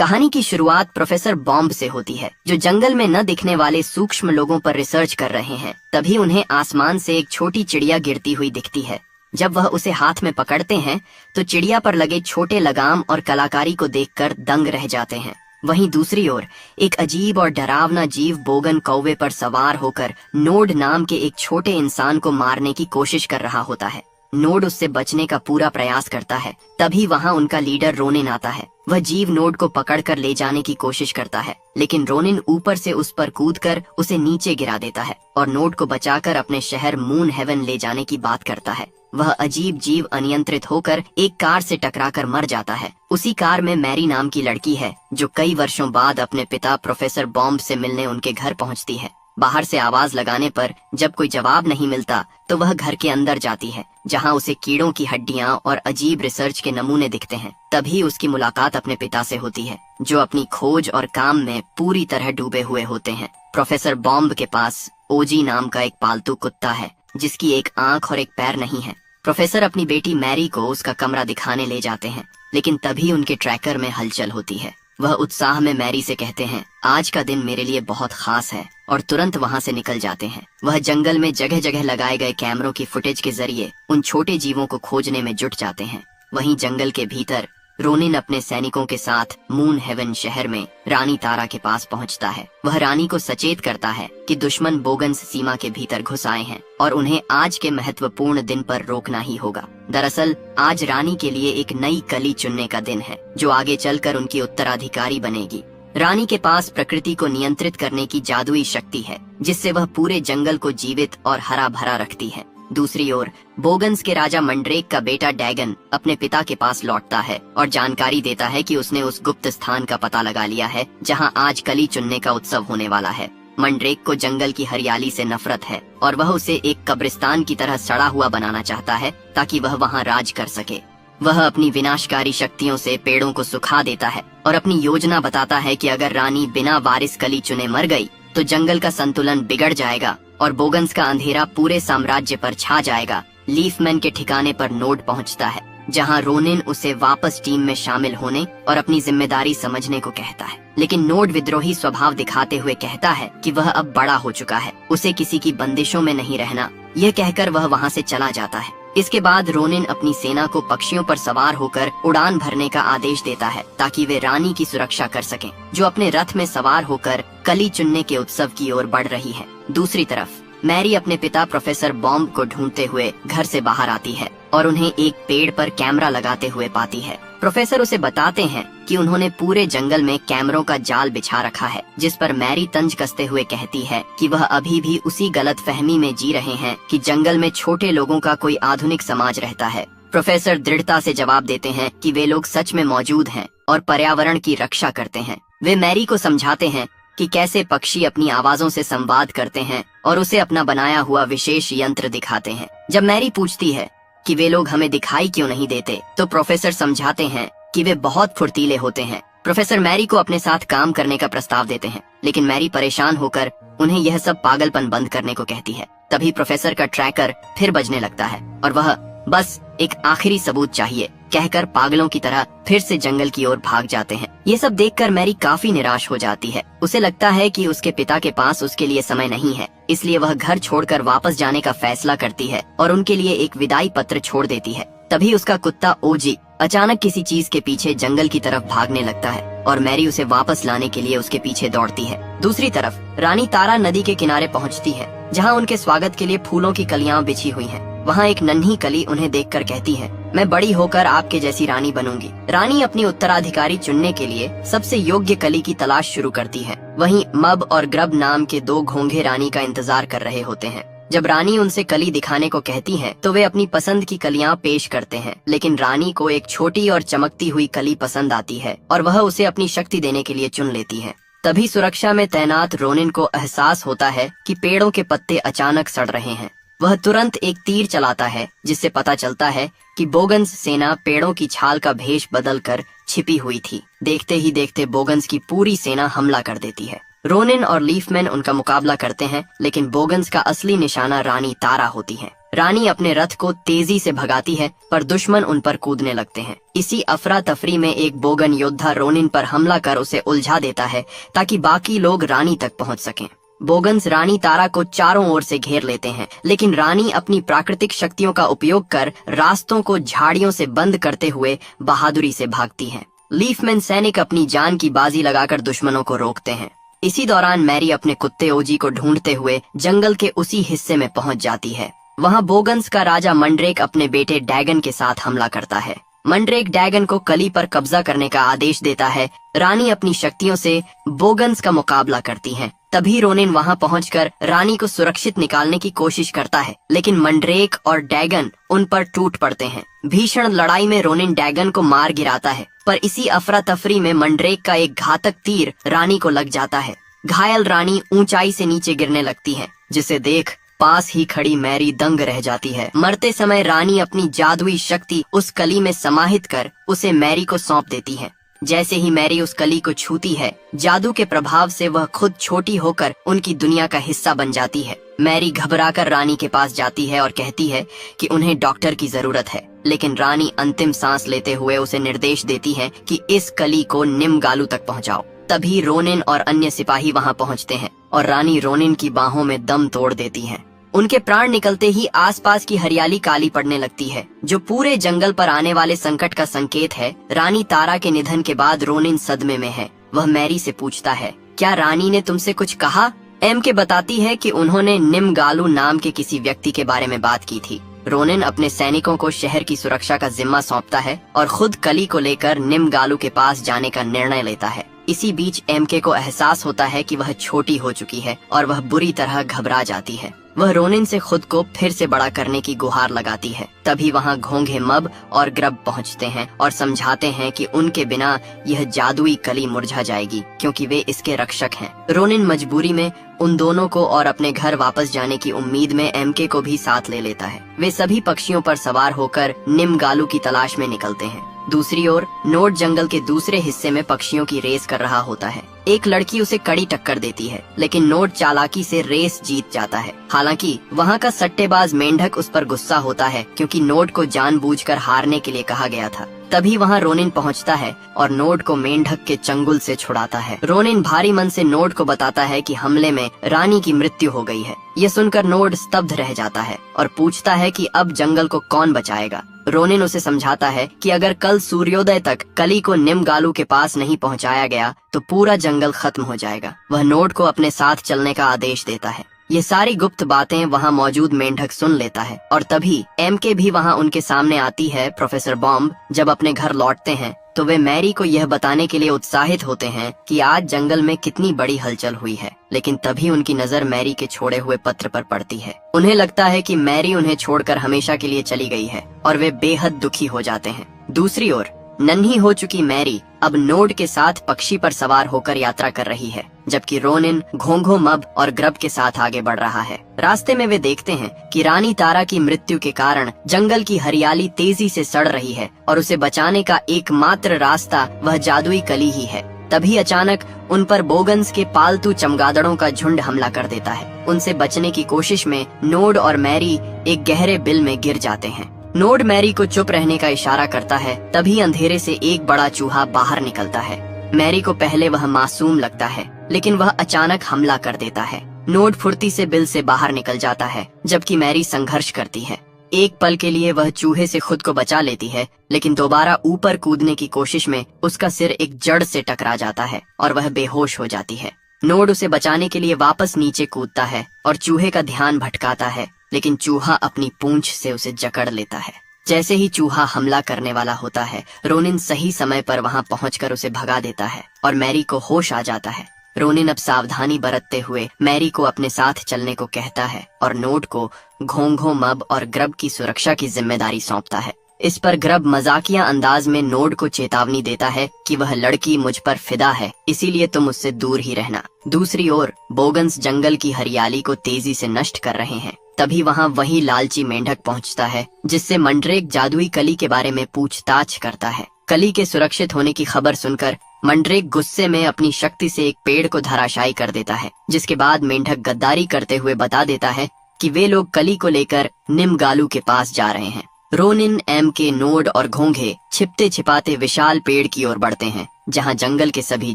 कहानी की शुरुआत प्रोफेसर बॉम्ब से होती है, जो जंगल में न दिखने वाले सूक्ष्म लोगों पर रिसर्च कर रहे हैं। तभी उन्हें आसमान से एक छोटी चिड़िया गिरती हुई दिखती है। जब वह उसे हाथ में पकड़ते हैं तो चिड़िया पर लगे छोटे लगाम और कलाकारी को देखकर दंग रह जाते हैं। वहीं दूसरी ओर एक अजीब और डरावना जीव बोगन कौवे पर सवार होकर नोड नाम के एक छोटे इंसान को मारने की कोशिश कर रहा होता है। नोड उससे बचने का पूरा प्रयास करता है। तभी वहां उनका लीडर रोनिन आता है। वह जीव नोड को पकड़कर ले जाने की कोशिश करता है, लेकिन रोनिन ऊपर से उस पर कूदकर उसे नीचे गिरा देता है और नोड को बचाकर अपने शहर मून हेवन ले जाने की बात करता है। वह अजीब जीव अनियंत्रित होकर एक कार से टकराकर मर जाता है। उसी कार में मैरी नाम की लड़की है, जो कई वर्षों बाद अपने पिता प्रोफेसर बॉम्ब से मिलने उनके घर पहुंचती है। बाहर से आवाज लगाने पर जब कोई जवाब नहीं मिलता तो वह घर के अंदर जाती है, जहां उसे कीड़ों की हड्डियां और अजीब रिसर्च के नमूने दिखते हैं। तभी उसकी मुलाकात अपने पिता से होती है, जो अपनी खोज और काम में पूरी तरह डूबे हुए होते हैं। प्रोफेसर बॉम्ब के पास ओजी नाम का एक पालतू कुत्ता है, जिसकी एक आंख और एक पैर नहीं है। प्रोफेसर अपनी बेटी मैरी को उसका कमरा दिखाने ले जाते हैं, लेकिन तभी उनके ट्रैकर में हलचल होती है। वह उत्साह में मैरी से कहते हैं, आज का दिन मेरे लिए बहुत खास है, और तुरंत वहां से निकल जाते हैं। वह जंगल में जगह जगह लगाए गए कैमरों की फुटेज के जरिए उन छोटे जीवों को खोजने में जुट जाते हैं। वहीं जंगल के भीतर रोनिन अपने सैनिकों के साथ मून हेवन शहर में रानी तारा के पास पहुंचता है। वह रानी को सचेत करता है कि दुश्मन बोगन्स सीमा के भीतर घुस आए हैं और उन्हें आज के महत्वपूर्ण दिन पर रोकना ही होगा। दरअसल आज रानी के लिए एक नई कली चुनने का दिन है, जो आगे चलकर उनकी उत्तराधिकारी बनेगी। रानी के पास प्रकृति को नियंत्रित करने की जादुई शक्ति है, जिससे वह पूरे जंगल को जीवित और हरा भरा रखती है। दूसरी ओर बोगन्स के राजा मंड्रेक का बेटा डैगन अपने पिता के पास लौटता है और जानकारी देता है कि उसने उस गुप्त स्थान का पता लगा लिया है, जहां आज कली चुनने का उत्सव होने वाला है। मंड्रेक को जंगल की हरियाली से नफरत है और वह उसे एक कब्रिस्तान की तरह सड़ा हुआ बनाना चाहता है, ताकि वह वहां राज कर सके। वह अपनी विनाशकारी शक्तियों से पेड़ों को सुखा देता है और अपनी योजना बताता है कि अगर रानी बिना वारिस कली चुने मर गई तो जंगल का संतुलन बिगड़ जाएगा और बोगन्स का अंधेरा पूरे साम्राज्य पर छा जाएगा। लीफमैन के ठिकाने पर नोड पहुंचता है, जहां रोनिन उसे वापस टीम में शामिल होने और अपनी जिम्मेदारी समझने को कहता है, लेकिन नोड विद्रोही स्वभाव दिखाते हुए कहता है कि वह अब बड़ा हो चुका है, उसे किसी की बंदिशों में नहीं रहना। यह कहकर वह वहां से चला जाता है। इसके बाद रोनिन अपनी सेना को पक्षियों पर सवार होकर उड़ान भरने का आदेश देता है, ताकि वे रानी की सुरक्षा कर सकें, जो अपने रथ में सवार होकर कली चुनने के उत्सव की ओर बढ़ रही है। दूसरी तरफ मैरी अपने पिता प्रोफेसर बॉम्ब को ढूंढते हुए घर से बाहर आती है और उन्हें एक पेड़ पर कैमरा लगाते हुए पाती है। प्रोफेसर उसे बताते हैं कि उन्होंने पूरे जंगल में कैमरों का जाल बिछा रखा है, जिस पर मैरी तंज कसते हुए कहती है कि वह अभी भी उसी गलतफहमी में जी रहे हैं कि जंगल में छोटे लोगों का कोई आधुनिक समाज रहता है। प्रोफेसर दृढ़ता से जवाब देते हैं कि वे लोग सच में मौजूद हैं और पर्यावरण की रक्षा करते हैं। वे मैरी को समझाते हैं कि कैसे पक्षी अपनी आवाजों से संवाद करते हैं और उसे अपना बनाया हुआ विशेष यंत्र दिखाते हैं। जब मैरी पूछती है कि वे लोग हमें दिखाई क्यों नहीं देते, तो प्रोफेसर समझाते हैं कि वे बहुत फुर्तीले होते हैं। प्रोफेसर मैरी को अपने साथ काम करने का प्रस्ताव देते हैं, लेकिन मैरी परेशान होकर उन्हें यह सब पागलपन बंद करने को कहती है। तभी प्रोफेसर का ट्रैकर फिर बजने लगता है और वह बस एक आखिरी सबूत चाहिए कहकर पागलों की तरह फिर से जंगल की ओर भाग जाते हैं। ये सब देखकर मैरी काफी निराश हो जाती है। उसे लगता है कि उसके पिता के पास उसके लिए समय नहीं है, इसलिए वह घर छोड़कर वापस जाने का फैसला करती है और उनके लिए एक विदाई पत्र छोड़ देती है। तभी उसका कुत्ता ओजी अचानक किसी चीज के पीछे जंगल की तरफ भागने लगता है और मैरी उसे वापस लाने के लिए उसके पीछे दौड़ती है। दूसरी तरफ रानी तारा नदी के किनारे पहुंचती है, जहां उनके स्वागत के लिए फूलों की कलियां बिछी हुई हैं। वहां एक नन्ही कली उन्हें देखकर कहती है, मैं बड़ी होकर आपके जैसी रानी बनूंगी। रानी अपनी उत्तराधिकारी चुनने के लिए सबसे योग्य कली की तलाश शुरू करती है। वहीं मब और ग्रब नाम के दो घोंघे रानी का इंतजार कर रहे होते हैं। जब रानी उनसे कली दिखाने को कहती है तो वे अपनी पसंद की कलियां पेश करते हैं, लेकिन रानी को एक छोटी और चमकती हुई कली पसंद आती है और वह उसे अपनी शक्ति देने के लिए चुन लेती है। तभी सुरक्षा में तैनात रोनिन को एहसास होता है कि पेड़ों के पत्ते अचानक सड़ रहे हैं। वह तुरंत एक तीर चलाता है, जिससे पता चलता है कि बोगन्स सेना पेड़ों की छाल का भेष बदलकर छिपी हुई थी। देखते ही देखते बोगन्स की पूरी सेना हमला कर देती है। रोनिन और लीफमैन उनका मुकाबला करते हैं, लेकिन बोगन्स का असली निशाना रानी तारा होती है। रानी अपने रथ को तेजी से भगाती है पर दुश्मन उन पर कूदने लगते हैं। इसी अफरा तफरी में एक बोगन योद्धा रोनिन पर हमला कर उसे उलझा देता है ताकि बाकी लोग रानी तक पहुंच सकें। बोगन्स रानी तारा को चारों ओर से घेर लेते हैं, लेकिन रानी अपनी प्राकृतिक शक्तियों का उपयोग कर रास्तों को झाड़ियों से बंद करते हुए बहादुरी से भागती हैं। लीफमैन सैनिक अपनी जान की बाजी लगाकर दुश्मनों को रोकते हैं। इसी दौरान मैरी अपने कुत्ते ओजी को ढूंढते हुए जंगल के उसी हिस्से में पहुंच जाती है। वहां बोगन्स का राजा मंड्रेक अपने बेटे डैगन के साथ हमला करता है। मंड्रेक डैगन को कली पर कब्जा करने का आदेश देता है। रानी अपनी शक्तियों से बोगन्स का मुकाबला करती हैं। तभी रोनिन वहां पहुंचकर रानी को सुरक्षित निकालने की कोशिश करता है, लेकिन मंड्रेक और डैगन उन पर टूट पड़ते हैं। भीषण लड़ाई में रोनिन डैगन को मार गिराता है, पर इसी अफरा तफरी में मंड्रेक का एक घातक तीर रानी को लग जाता है। घायल रानी ऊंचाई से नीचे गिरने लगती है, जिसे देख पास ही खड़ी मैरी दंग रह जाती है। मरते समय रानी अपनी जादुई शक्ति उस कली में समाहित कर उसे मैरी को सौंप देती है। जैसे ही मैरी उस कली को छूती है, जादू के प्रभाव से वह खुद छोटी होकर उनकी दुनिया का हिस्सा बन जाती है। मैरी घबराकर रानी के पास जाती है और कहती है कि उन्हें डॉक्टर की जरूरत है, लेकिन रानी अंतिम सांस लेते हुए उसे निर्देश देती है कि इस कली को निमगालू तक पहुंचाओ। तभी रोनिन और अन्य सिपाही वहां पहुंचते हैं और रानी रोनिन की बाहों में दम तोड़ देती है। उनके प्राण निकलते ही आसपास की हरियाली काली पड़ने लगती है, जो पूरे जंगल पर आने वाले संकट का संकेत है। रानी तारा के निधन के बाद रोनिन सदमे में है। वह मैरी से पूछता है, क्या रानी ने तुमसे कुछ कहा? एम के बताती है कि उन्होंने निमगालू नाम के किसी व्यक्ति के बारे में बात की थी। रोनिन अपने सैनिकों को शहर की सुरक्षा का जिम्मा सौंपता है और खुद कली को लेकर निमगालू के पास जाने का निर्णय लेता है। इसी बीच एमके को एहसास होता है कि वह छोटी हो चुकी है और वह बुरी तरह घबरा जाती है। वह रोनिन से खुद को फिर से बड़ा करने की गुहार लगाती है। तभी वहां घोंघे मब और ग्रब पहुंचते हैं और समझाते हैं कि उनके बिना यह जादुई कली मुरझा जाएगी, क्योंकि वे इसके रक्षक हैं। रोनिन मजबूरी में उन दोनों को और अपने घर वापस जाने की उम्मीद में एमके को भी साथ ले लेता है। वे सभी पक्षियों पर सवार होकर निमगालू की तलाश में निकलते हैं। दूसरी ओर नोड जंगल के दूसरे हिस्से में पक्षियों की रेस कर रहा होता है। एक लड़की उसे कड़ी टक्कर देती है, लेकिन नोड चालाकी से रेस जीत जाता है। हालांकि वहां का सट्टेबाज मेंढक उस पर गुस्सा होता है, क्योंकि नोड को जानबूझकर हारने के लिए कहा गया था। तभी वहां रोनिन पहुंचता है और नोड को मेंढक के चंगुल से छुड़ाता है। रोनिन भारी मन से नोड को बताता है कि हमले में रानी की मृत्यु हो गई है। यह सुनकर नोड स्तब्ध रह जाता है और पूछता है कि अब जंगल को कौन बचाएगा। रोनिन उसे समझाता है कि अगर कल सूर्योदय तक कली को निमगालू के पास नहीं पहुंचाया गया तो पूरा जंगल खत्म हो जाएगा। वह नोड को अपने साथ चलने का आदेश देता है। ये सारी गुप्त बातें वहाँ मौजूद मेंढक सुन लेता है और तभी एमके भी वहाँ उनके सामने आती है। प्रोफेसर बॉम्ब जब अपने घर लौटते हैं तो वे मैरी को यह बताने के लिए उत्साहित होते हैं कि आज जंगल में कितनी बड़ी हलचल हुई है, लेकिन तभी उनकी नजर मैरी के छोड़े हुए पत्र पर पड़ती है। उन्हें लगता है कि मैरी उन्हें छोड़कर हमेशा के लिए चली गई है और वे बेहद दुखी हो जाते हैं। दूसरी ओर नन्ही हो चुकी मैरी अब नोड के साथ पक्षी पर सवार होकर यात्रा कर रही है, जबकि रोनिन घोंघो मब और ग्रब के साथ आगे बढ़ रहा है। रास्ते में वे देखते हैं कि रानी तारा की मृत्यु के कारण जंगल की हरियाली तेजी से सड़ रही है और उसे बचाने का एकमात्र रास्ता वह जादुई कली ही है। तभी अचानक उन पर बोगन्स के पालतू चमगादड़ों का झुंड हमला कर देता है। उनसे बचने की कोशिश में नोड और मैरी एक गहरे बिल में गिर जाते हैं। नोड मैरी को चुप रहने का इशारा करता है। तभी अंधेरे से एक बड़ा चूहा बाहर निकलता है। मैरी को पहले वह मासूम लगता है, लेकिन वह अचानक हमला कर देता है। नोड फुर्ती से बिल से बाहर निकल जाता है, जबकि मैरी संघर्ष करती है। एक पल के लिए वह चूहे से खुद को बचा लेती है, लेकिन दोबारा ऊपर कूदने की कोशिश में उसका सिर एक जड़ से टकरा जाता है और वह बेहोश हो जाती है। नोड उसे बचाने के लिए वापस नीचे कूदता है और चूहे का ध्यान भटकाता है, लेकिन चूहा अपनी पूंछ से उसे जकड़ लेता है। जैसे ही चूहा हमला करने वाला होता है, रोनिन सही समय पर वहां पहुंचकर उसे भगा देता है और मैरी को होश आ जाता है। रोनिन अब सावधानी बरतते हुए मैरी को अपने साथ चलने को कहता है और नोड को घोंघो मब और ग्रब की सुरक्षा की जिम्मेदारी सौंपता है। इस पर ग्रब मजाकिया अंदाज में नोड को चेतावनी देता है कि वह लड़की मुझ पर फिदा है, इसीलिए तुम उससे दूर ही रहना। दूसरी ओर बोगन्स जंगल की हरियाली को तेजी से नष्ट कर रहे हैं। तभी वहां वही लालची मेंढक पहुंचता है, जिससे मंड्रेक जादुई कली के बारे में पूछताछ करता है। कली के सुरक्षित होने की खबर सुनकर मंड्रेक गुस्से में अपनी शक्ति से एक पेड़ को धराशायी कर देता है, जिसके बाद मेंढक गद्दारी करते हुए बता देता है कि वे लोग कली को लेकर निमगालू के पास जा रहे हैं। रोनिन, एम के, नोड और घोंघे छिपते छिपाते विशाल पेड़ की ओर बढ़ते हैं, जहां जंगल के सभी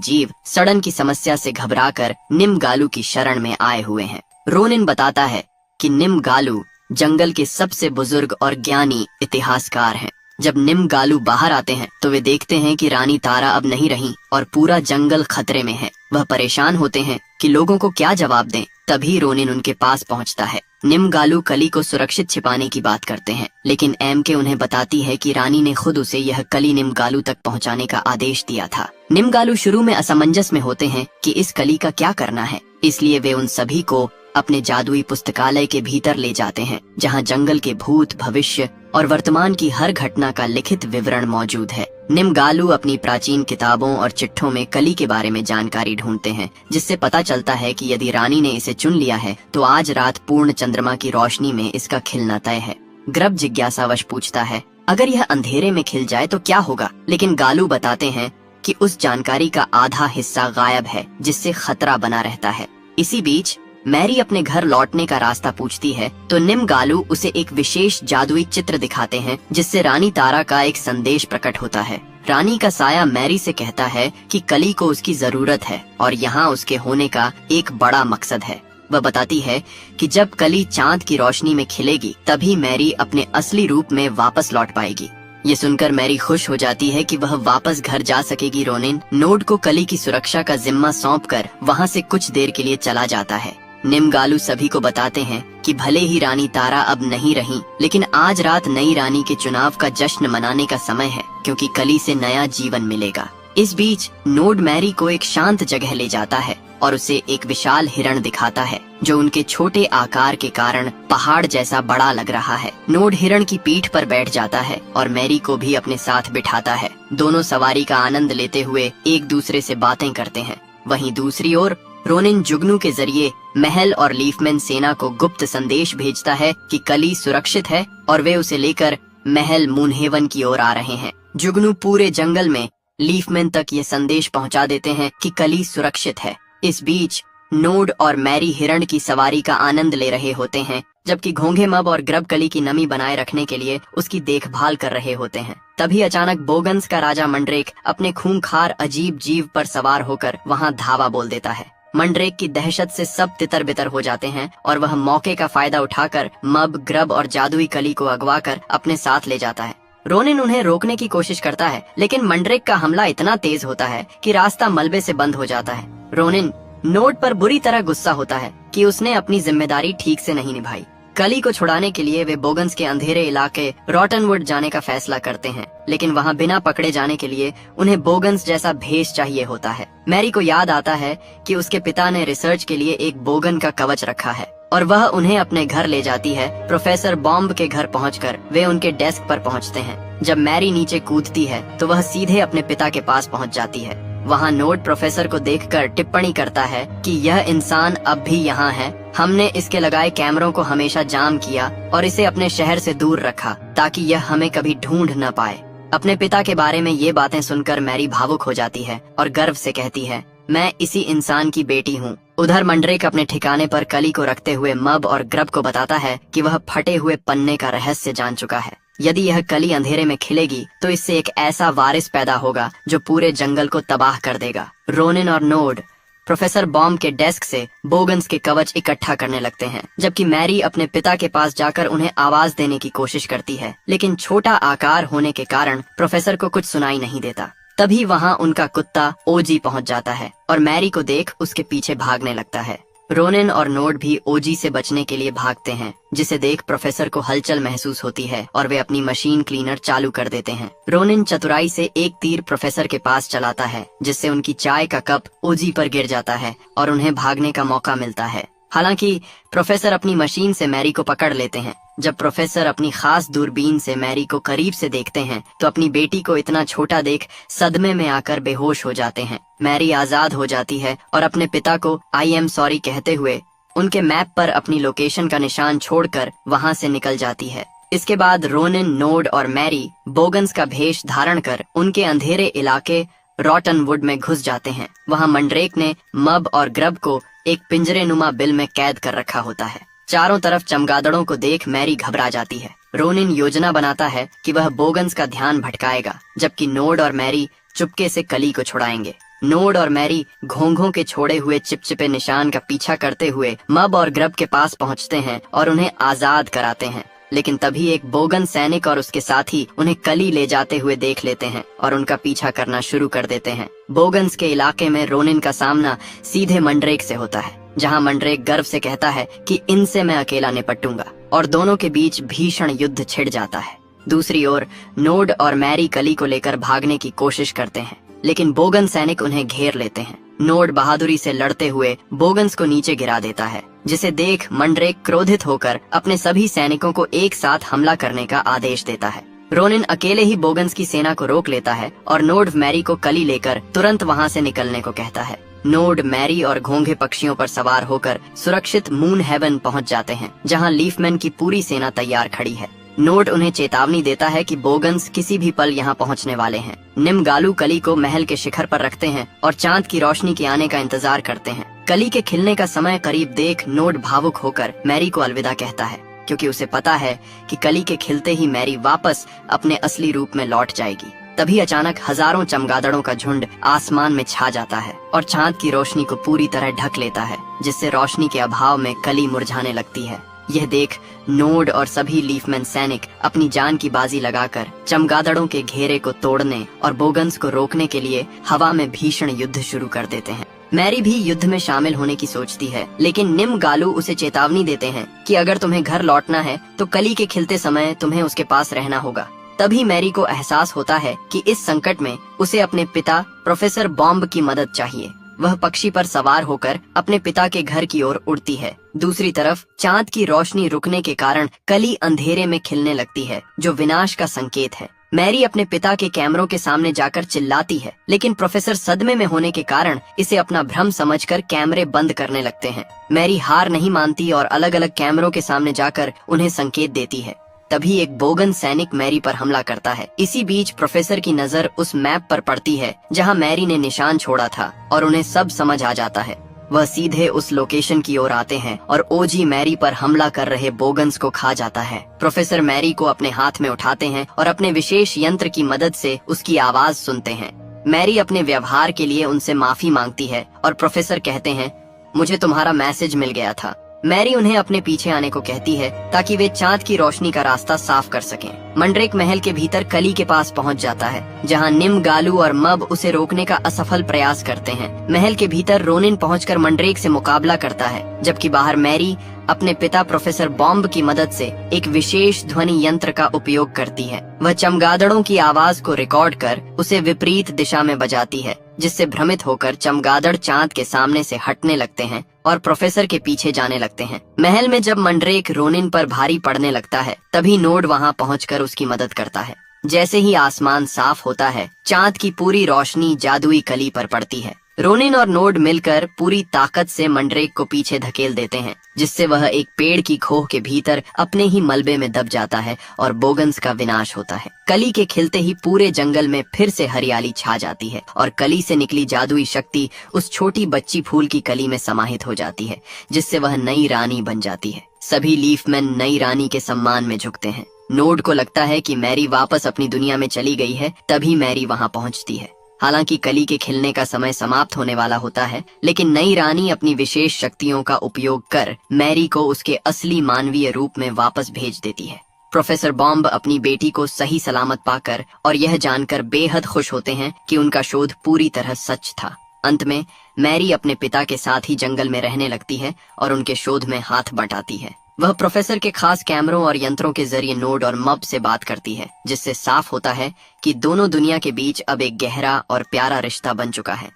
जीव सड़न की समस्या से घबराकर निमगालू की शरण में आए हुए हैं। रोनिन बताता है कि निमगालू जंगल के सबसे बुजुर्ग और ज्ञानी इतिहासकार हैं। जब निमगालू बाहर आते हैं तो वे देखते हैं कि रानी तारा अब नहीं रही और पूरा जंगल खतरे में है। वह परेशान होते हैं कि लोगों को क्या जवाब दें। तभी रोनिन उनके पास पहुंचता है। निमगालू कली को सुरक्षित छिपाने की बात करते हैं, लेकिन एम के उन्हें बताती है कि रानी ने खुद उसे यह कली निमगालू तक पहुंचाने का आदेश दिया था। निमगालू शुरू में असमंजस में होते हैं कि इस कली का क्या करना है, इसलिए वे उन सभी को अपने जादुई पुस्तकालय के भीतर ले जाते हैं, जहां जंगल के भूत, भविष्य और वर्तमान की हर घटना का लिखित विवरण मौजूद है। निमगालू अपनी प्राचीन किताबों और चिट्ठों में कली के बारे में जानकारी ढूंढते हैं, जिससे पता चलता है कि यदि रानी ने इसे चुन लिया है तो आज रात पूर्ण चंद्रमा की रोशनी में इसका खिलना तय है। ग्रब जिज्ञासावश पूछता है, अगर यह अंधेरे में खिल जाए तो क्या होगा? लेकिन गालू बताते हैं कि उस जानकारी का आधा हिस्सा गायब है, जिससे खतरा बना रहता है। इसी बीच मैरी अपने घर लौटने का रास्ता पूछती है तो निमगालू उसे एक विशेष जादुई चित्र दिखाते हैं, जिससे रानी तारा का एक संदेश प्रकट होता है। रानी का साया मैरी से कहता है कि कली को उसकी जरूरत है और यहाँ उसके होने का एक बड़ा मकसद है। वह बताती है कि जब कली चांद की रोशनी में खिलेगी तभी मैरी अपने असली रूप में वापस लौट पाएगी। ये सुनकर मैरी खुश हो जाती है कि वह वापस घर जा सकेगी। रोनिन नोड को कली की सुरक्षा का जिम्मा सौंपकर वहाँ से कुछ देर के लिए चला जाता है। निमगालू सभी को बताते हैं कि भले ही रानी तारा अब नहीं रही, लेकिन आज रात नई रानी के चुनाव का जश्न मनाने का समय है, क्योंकि कली से नया जीवन मिलेगा। इस बीच नोड मैरी को एक शांत जगह ले जाता है और उसे एक विशाल हिरण दिखाता है, जो उनके छोटे आकार के कारण पहाड़ जैसा बड़ा लग रहा है। नोड हिरण की पीठ पर बैठ जाता है और मैरी को भी अपने साथ बिठाता है। दोनों सवारी का आनंद लेते हुए एक दूसरे से बातें करते हैं। वहीं दूसरी ओर रोनिन जुगनू के जरिए महल और लीफमैन सेना को गुप्त संदेश भेजता है कि कली सुरक्षित है और वे उसे लेकर महल मूनहेवन की ओर आ रहे हैं। जुगनू पूरे जंगल में लीफमैन तक ये संदेश पहुंचा देते हैं कि कली सुरक्षित है। इस बीच नोड और मैरी हिरण की सवारी का आनंद ले रहे होते हैं, जबकि घोंघे मब और ग्रब कली की नमी बनाए रखने के लिए उसकी देखभाल कर रहे होते हैं। तभी अचानक बोगन्स का राजा मंड्रेक अपने खूंखार अजीब जीव पर सवार होकर वहां धावा बोल देता है। मंड्रेक की दहशत से सब तितर बितर हो जाते हैं और वह मौके का फायदा उठाकर मब, ग्रब और जादुई कली को अगवा कर अपने साथ ले जाता है। रोनिन उन्हें रोकने की कोशिश करता है, लेकिन मंड्रेक का हमला इतना तेज होता है कि रास्ता मलबे से बंद हो जाता है। रोनिन नोड पर बुरी तरह गुस्सा होता है कि उसने अपनी जिम्मेदारी ठीक से नहीं निभाई। कली को छुड़ाने के लिए वे बोगन्स के अंधेरे इलाके रॉटनवुड जाने का फैसला करते हैं, लेकिन वहाँ बिना पकड़े जाने के लिए उन्हें बोगन्स जैसा भेष चाहिए होता है। मैरी को याद आता है कि उसके पिता ने रिसर्च के लिए एक बोगन का कवच रखा है और वह उन्हें अपने घर ले जाती है। प्रोफेसर बॉम्ब के घर पहुंचकर वे उनके डेस्क पर पहुंचते हैं। जब मैरी नीचे कूदती है तो वह सीधे अपने पिता के पास पहुंच जाती है। वहाँ नोड प्रोफेसर को देखकर टिप्पणी करता है कि यह इंसान अब भी यहाँ है। हमने इसके लगाए कैमरों को हमेशा जाम किया और इसे अपने शहर से दूर रखा ताकि यह हमें कभी ढूंढ न पाए। अपने पिता के बारे में ये बातें सुनकर मैरी भावुक हो जाती है और गर्व से कहती है, मैं इसी इंसान की बेटी हूँ। उधर मंड्रेक अपने ठिकाने पर कली को रखते हुए मब और ग्रब को बताता है कि वह फटे हुए पन्ने का रहस्य जान चुका है। यदि यह कली अंधेरे में खिलेगी तो इससे एक ऐसा वारिस पैदा होगा जो पूरे जंगल को तबाह कर देगा। रोनिन और नोड प्रोफेसर बॉम्ब के डेस्क से बोगन्स के कवच इकट्ठा करने लगते हैं, जबकि मैरी अपने पिता के पास जाकर उन्हें आवाज देने की कोशिश करती है, लेकिन छोटा आकार होने के कारण प्रोफेसर को कुछ सुनाई नहीं देता। तभी वहाँ उनका कुत्ता ओजी पहुँच जाता है और मैरी को देख उसके पीछे भागने लगता है। रोनिन और नोड भी ओजी से बचने के लिए भागते हैं, जिसे देख प्रोफेसर को हलचल महसूस होती है और वे अपनी मशीन क्लीनर चालू कर देते हैं। रोनिन चतुराई से एक तीर प्रोफेसर के पास चलाता है, जिससे उनकी चाय का कप ओजी पर गिर जाता है और उन्हें भागने का मौका मिलता है। हालांकि प्रोफेसर अपनी मशीन से मैरी को पकड़ लेते हैं। जब प्रोफेसर अपनी खास दूरबीन से मैरी को करीब से देखते हैं तो अपनी बेटी को इतना छोटा देख सदमे में आकर बेहोश हो जाते हैं। मैरी आजाद हो जाती है और अपने पिता को आई एम सॉरी कहते हुए उनके मैप पर अपनी लोकेशन का निशान छोड़कर वहां से निकल जाती है। इसके बाद रोनिन, नोड और मैरी बोगन्स का भेष धारण कर उनके अंधेरे इलाके रॉटनवुड में घुस जाते हैं। वहां मंड्रेक ने मब और ग्रब को एक पिंजरे नुमा बिल में कैद कर रखा होता है। चारों तरफ चमगादड़ों को देख मैरी घबरा जाती है। रोनिन योजना बनाता है कि वह बोगन्स का ध्यान भटकाएगा, जबकि नोड और मैरी चुपके से कली को छुड़ाएंगे। नोड और मैरी घोंघों के छोड़े हुए चिपचिपे निशान का पीछा करते हुए मब और ग्रब के पास पहुंचते हैं और उन्हें आजाद कराते हैं। लेकिन तभी एक बोगन सैनिक और उसके साथी उन्हें कली ले जाते हुए देख लेते हैं और उनका पीछा करना शुरू कर देते हैं। बोगन्स के इलाके में रोनिन का सामना सीधे मंड्रेक से होता है, जहां मंड्रेक गर्व से कहता है कि इनसे मैं अकेला निपटूंगा, और दोनों के बीच भीषण युद्ध छिड़ जाता है। दूसरी ओर नोड और मैरी कली को लेकर भागने की कोशिश करते हैं, लेकिन बोगन सैनिक उन्हें घेर लेते हैं। नोड बहादुरी से लड़ते हुए बोगन्स को नीचे गिरा देता है, जिसे देख मंड्रेक क्रोधित होकर अपने सभी सैनिकों को एक साथ हमला करने का आदेश देता है। रोनिन अकेले ही बोगन्स की सेना को रोक लेता है और नोड मैरी को कली लेकर तुरंत वहां से निकलने को कहता है। नोड मैरी और घोंघे पक्षियों पर सवार होकर सुरक्षित मून हेवन पहुंच जाते हैं, जहां लीफमैन की पूरी सेना तैयार खड़ी है। नोड उन्हें चेतावनी देता है कि बोगन्स किसी भी पल यहाँ पहुँचने वाले हैं। निमगालू कली को महल के शिखर पर रखते हैं और चांद की रोशनी के आने का इंतजार करते हैं। कली के खिलने का समय करीब देख नोड भावुक होकर मैरी को अलविदा कहता है, क्योंकि उसे पता है कि कली के खिलते ही मैरी वापस अपने असली रूप में लौट जाएगी। तभी अचानक हजारों चमगादड़ों का झुंड आसमान में छा जाता है और चांद की रोशनी को पूरी तरह ढक लेता है, जिससे रोशनी के अभाव में कली मुरझाने लगती है। यह देख नोड और सभी लीफमैन सैनिक अपनी जान की बाजी लगाकर चमगादड़ों के घेरे को तोड़ने और बोगन्स को रोकने के लिए हवा में भीषण युद्ध शुरू कर देते हैं। मैरी भी युद्ध में शामिल होने की सोचती है, लेकिन निमगालू उसे चेतावनी देते हैं कि अगर तुम्हें घर लौटना है तो कली के खिलते समय तुम्हें उसके पास रहना होगा। तभी मैरी को एहसास होता है कि इस संकट में उसे अपने पिता प्रोफेसर बॉम्ब की मदद चाहिए। वह पक्षी पर सवार होकर अपने पिता के घर की ओर उड़ती है। दूसरी तरफ चांद की रोशनी रुकने के कारण कली अंधेरे में खिलने लगती है, जो विनाश का संकेत है। मैरी अपने पिता के कैमरों के सामने जाकर चिल्लाती है, लेकिन प्रोफेसर सदमे में होने के कारण इसे अपना भ्रम समझकर कैमरे बंद करने लगते हैं। मैरी हार नहीं मानती और अलग अलग कैमरों के सामने जाकर उन्हें संकेत देती है। तभी एक बोगन सैनिक मैरी पर हमला करता है। इसी बीच प्रोफेसर की नजर उस मैप पर पड़ती है जहां मैरी ने निशान छोड़ा था, और उन्हें सब समझ आ जाता है। वह सीधे उस लोकेशन की ओर आते हैं और ओजी मैरी पर हमला कर रहे बोगन्स को खा जाता है। प्रोफेसर मैरी को अपने हाथ में उठाते हैं और अपने विशेष यंत्र की मदद से उसकी आवाज सुनते हैं। मैरी अपने व्यवहार के लिए उनसे माफी मांगती है और प्रोफेसर कहते हैं, मुझे तुम्हारा मैसेज मिल गया था। मैरी उन्हें अपने पीछे आने को कहती है ताकि वे चांद की रोशनी का रास्ता साफ कर सकें। मंड्रेक महल के भीतर कली के पास पहुंच जाता है, जहां निमगालू और मब उसे रोकने का असफल प्रयास करते हैं। महल के भीतर रोनिन पहुंचकर मंड्रेक से मुकाबला करता है, जबकि बाहर मैरी अपने पिता प्रोफेसर बॉम्ब की मदद से एक विशेष ध्वनि यंत्र का उपयोग करती है। वह चमगादड़ों की आवाज को रिकॉर्ड कर उसे विपरीत दिशा में बजाती है, जिससे भ्रमित होकर चमगादड़ चांद के सामने से हटने लगते हैं और प्रोफेसर के पीछे जाने लगते हैं। महल में जब मंड्रेक रोनिन पर भारी पड़ने लगता है, तभी नोड वहां पहुंचकर उसकी मदद करता है। जैसे ही आसमान साफ होता है, चांद की पूरी रोशनी जादुई कली पर पड़ती है। रोनिन और नोड मिलकर पूरी ताकत से मंड्रेक को पीछे धकेल देते हैं, जिससे वह एक पेड़ की खोह के भीतर अपने ही मलबे में दब जाता है और बोगन्स का विनाश होता है। कली के खिलते ही पूरे जंगल में फिर से हरियाली छा जाती है और कली से निकली जादुई शक्ति उस छोटी बच्ची फूल की कली में समाहित हो जाती है, जिससे वह नई रानी बन जाती है। सभी लीफमैन नई रानी के सम्मान में झुकते हैं। नोड को लगता है कि मैरी वापस अपनी दुनिया में चली गई है, तभी मैरी वहां पहुंचती है। हालांकि कली के खिलने का समय समाप्त होने वाला होता है, लेकिन नई रानी अपनी विशेष शक्तियों का उपयोग कर मैरी को उसके असली मानवीय रूप में वापस भेज देती है। प्रोफेसर बॉम्ब अपनी बेटी को सही सलामत पाकर और यह जानकर बेहद खुश होते हैं कि उनका शोध पूरी तरह सच था। अंत में मैरी अपने पिता के साथ ही जंगल में रहने लगती है और उनके शोध में हाथ बटाती है। वह प्रोफेसर के खास कैमरों और यंत्रों के जरिए नोड और मब से बात करती है, जिससे साफ होता है कि दोनों दुनिया के बीच अब एक गहरा और प्यारा रिश्ता बन चुका है।